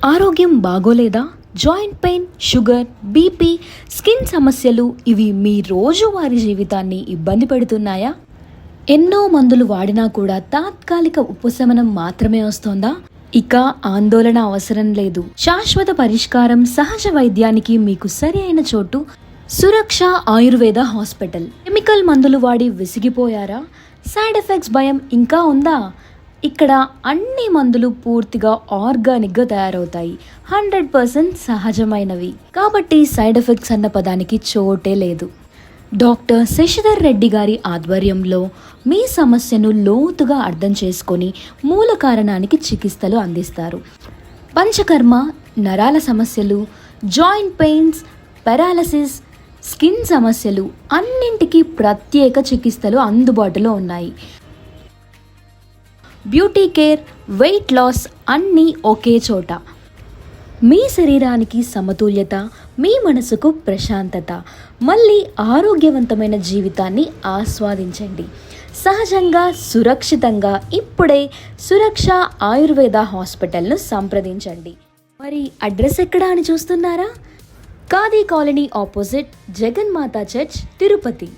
ఆరోగ్యం బాగోలేదా? Joint pain, sugar, BP, skin సమస్యలు ఇవి మీ రోజువారీ జీవితాన్ని ఇబ్బంది పెడుతున్నాయా? ఎన్నో మందులు వాడినా కూడా తాత్కాలిక ఉపశమనం మాత్రమే వస్తోందా? ఇక ఆందోళన అవసరం లేదు. శాశ్వత పరిష్కారం, సహజ వైద్యానికి మీకు సరి అయిన చోటు సురక్ష ఆయుర్వేద హాస్పిటల్. కెమికల్ మందులు వాడి విసిగిపోయారా? సైడ్ ఎఫెక్ట్స్ భయం ఇంకా ఉందా? ఇక్కడ అన్ని మందులు పూర్తిగా ఆర్గానిక్గా తయారవుతాయి. 100% సహజమైనవి. కాబట్టి సైడ్ ఎఫెక్ట్స్ అన్న పదానికి చోటే లేదు. డాక్టర్ శశిధర్ రెడ్డి గారి ఆధ్వర్యంలో మీ సమస్యను లోతుగా అర్థం చేసుకొని మూల కారణానికి చికిత్సలు అందిస్తారు. పంచకర్మ, నరాల సమస్యలు, జాయింట్ పెయిన్స్, పారాలసిస్, స్కిన్ సమస్యలు అన్నింటికీ ప్రత్యేక చికిత్సలు అందుబాటులో ఉన్నాయి. బ్యూటీ కేర్, వెయిట్ లాస్ అన్నీ ఒకే చోట. మీ శరీరానికి సమతుల్యత, మీ మనసుకు ప్రశాంతత, మళ్ళీ ఆరోగ్యవంతమైన జీవితాన్ని ఆస్వాదించండి. సహజంగా, సురక్షితంగా ఇప్పుడే సురక్ష ఆయుర్వేద హాస్పిటల్ను సంప్రదించండి. మరి అడ్రస్ ఎక్కడా అని చూస్తున్నారా? ఖాదీ కాలనీ ఆపోజిట్ జగన్మాత చర్చ్, తిరుపతి.